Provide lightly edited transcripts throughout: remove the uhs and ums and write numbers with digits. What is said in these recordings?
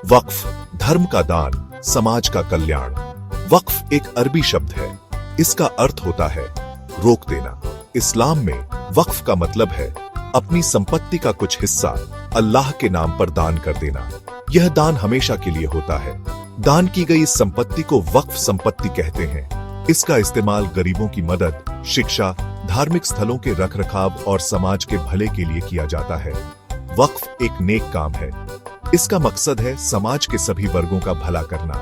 वक्फ, धर्म का दान, समाज का कल्याण। वक्फ एक अरबी शब्द है। इसका अर्थ होता है रोक देना। इस्लाम में वक्फ का मतलब है अपनी संपत्ति का कुछ हिस्सा अल्लाह के नाम पर दान कर देना। यह दान हमेशा के लिए होता है। दान की गई इस संपत्ति को वक्फ संपत्ति कहते हैं। इसका इस्तेमाल गरीबों की मदद, शिक्षा, धार्मिक स्थलों के रखरखाव और समाज के भले के लिए किया जाता है। वक्फ एक नेक काम है। इसका मकसद है समाज के सभी वर्गों का भला करना।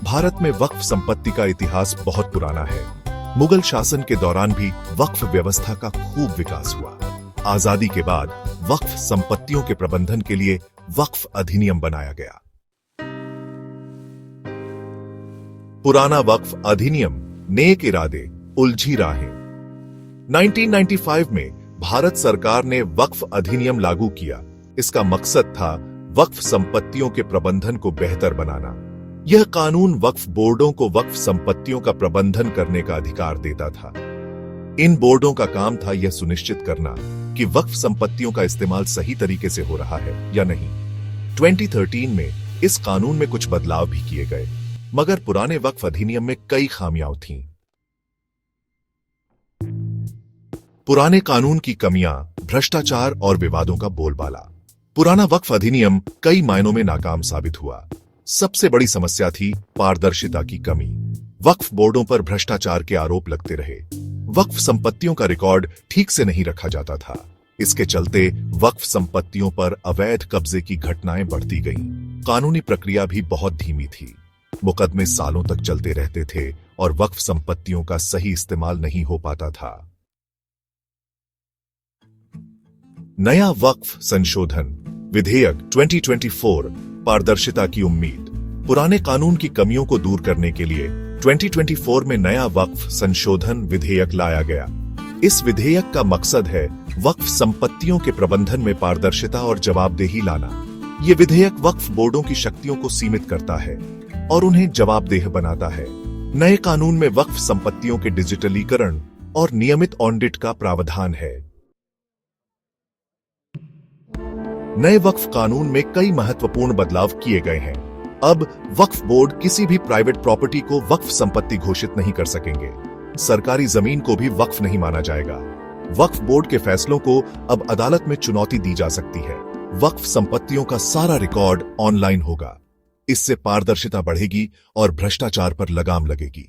भारत में वक्फ संपत्ति का इतिहास बहुत पुराना है। मुगल शासन के दौरान भी वक्फ व्यवस्था का खूब विकास हुआ। आजादी के बाद वक्फ संपत्तियों के प्रबंधन के लिए वक्फ अधिनियम बनाया गया। पुराना वक्फ अधिनियम, नेक इरादे, उलझी राहें। 1995 में भारत सरकार ने वक्फ अधिनियम लागू किया। इसका मकसद था वक्फ संपत्तियों के प्रबंधन को बेहतर बनाना। यह कानून वक्फ बोर्डों को वक्फ संपत्तियों का प्रबंधन करने का अधिकार देता था। इन बोर्डों का काम था यह सुनिश्चित करना कि वक्फ संपत्तियों का इस्तेमाल सही तरीके से हो रहा है या नहीं। 2013 में इस कानून में कुछ बदलाव भी किए गए, मगर पुराने वक्फ अधिनियम में कई खामियां थीं। पुराने कानून की कमियां, भ्रष्टाचार और विवादों का बोलबाला। पुराना वक्फ अधिनियम कई मायनों में नाकाम साबित हुआ। सबसे बड़ी समस्या थी पारदर्शिता की कमी। वक्फ बोर्डों पर भ्रष्टाचार के आरोप लगते रहे। वक्फ संपत्तियों का रिकॉर्ड ठीक से नहीं रखा जाता था। इसके चलते वक्फ संपत्तियों पर अवैध कब्जे की घटनाएं बढ़ती गईं। कानूनी प्रक्रिया भी बहुत धीमी थी। मुकदमे सालों तक चलते रहते थे और वक्फ संपत्तियों का सही इस्तेमाल नहीं हो पाता था। नया वक्फ संशोधन विधेयक 2024, पारदर्शिता की उम्मीद। पुराने कानून की कमियों को दूर करने के लिए 2024 में नया वक्फ संशोधन विधेयक लाया गया। इस विधेयक का मकसद है वक्फ संपत्तियों के प्रबंधन में पारदर्शिता और जवाबदेही लाना। ये विधेयक वक्फ बोर्डों की शक्तियों को सीमित करता है और उन्हें जवाबदेह बनाता है। नए कानून में वक्फ संपत्तियों के डिजिटलीकरण और नियमित ऑडिट का प्रावधान है। नए वक्फ कानून में कई महत्वपूर्ण बदलाव किए गए हैं। अब वक्फ बोर्ड किसी भी प्राइवेट प्रॉपर्टी को वक्फ संपत्ति घोषित नहीं कर सकेंगे। सरकारी जमीन को भी वक्फ नहीं माना जाएगा। वक्फ बोर्ड के फैसलों को अब अदालत में चुनौती दी जा सकती है। वक्फ संपत्तियों का सारा रिकॉर्ड ऑनलाइन होगा। इससे पारदर्शिता बढ़ेगी और भ्रष्टाचार पर लगाम लगेगी।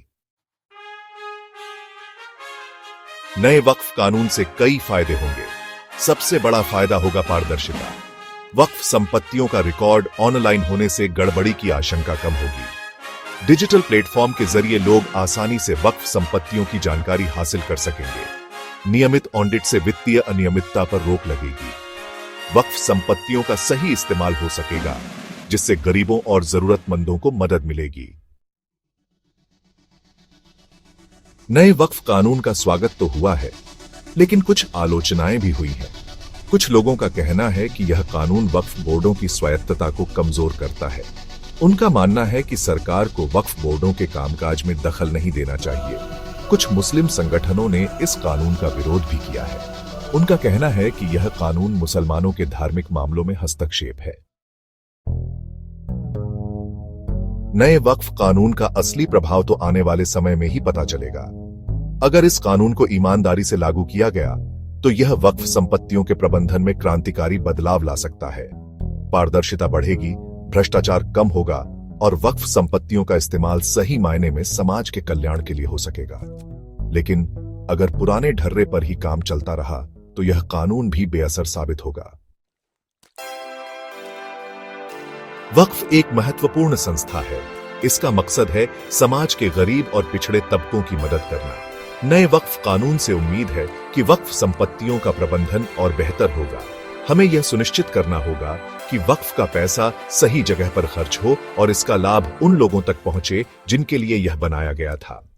नए वक्फ कानून से कई फायदे होंगे। सबसे बड़ा फायदा होगा पारदर्शिता। वक्फ संपत्तियों का रिकॉर्ड ऑनलाइन होने से गड़बड़ी की आशंका कम होगी। डिजिटल प्लेटफॉर्म के जरिए लोग आसानी से वक्फ संपत्तियों की जानकारी हासिल कर सकेंगे। नियमित ऑडिट से वित्तीय अनियमितता पर रोक लगेगी। वक्फ संपत्तियों का सही इस्तेमाल हो सकेगा, जिससे गरीबों और जरूरतमंदों को मदद मिलेगी। नए वक्फ कानून का स्वागत तो हुआ है, लेकिन कुछ आलोचनाएं भी हुई हैं। कुछ लोगों का कहना है कि यह कानून वक्फ बोर्डों की स्वायत्तता को कमजोर करता है। उनका मानना है कि सरकार को वक्फ बोर्डों के कामकाज में दखल नहीं देना चाहिए। कुछ मुस्लिम संगठनों ने इस कानून का विरोध भी किया है। उनका कहना है कि यह कानून मुसलमानों के धार्मिक मामलों में हस्तक्षेप है। नए वक्फ कानून का असली प्रभाव तो आने वाले समय में ही पता चलेगा। अगर इस कानून को ईमानदारी से लागू किया गया तो यह वक्फ संपत्तियों के प्रबंधन में क्रांतिकारी बदलाव ला सकता है। पारदर्शिता बढ़ेगी, भ्रष्टाचार कम होगा और वक्फ संपत्तियों का इस्तेमाल सही मायने में समाज के कल्याण के लिए हो सकेगा। लेकिन अगर पुराने ढर्रे पर ही काम चलता रहा तो यह कानून भी बेअसर साबित होगा। वक्फ एक महत्वपूर्ण संस्था है। इसका मकसद है समाज के गरीब और पिछड़े तबकों की मदद करना। नए वक्फ कानून से उम्मीद है कि वक्फ संपत्तियों का प्रबंधन और बेहतर होगा। हमें यह सुनिश्चित करना होगा कि वक्फ का पैसा सही जगह पर खर्च हो और इसका लाभ उन लोगों तक पहुंचे जिनके लिए यह बनाया गया था।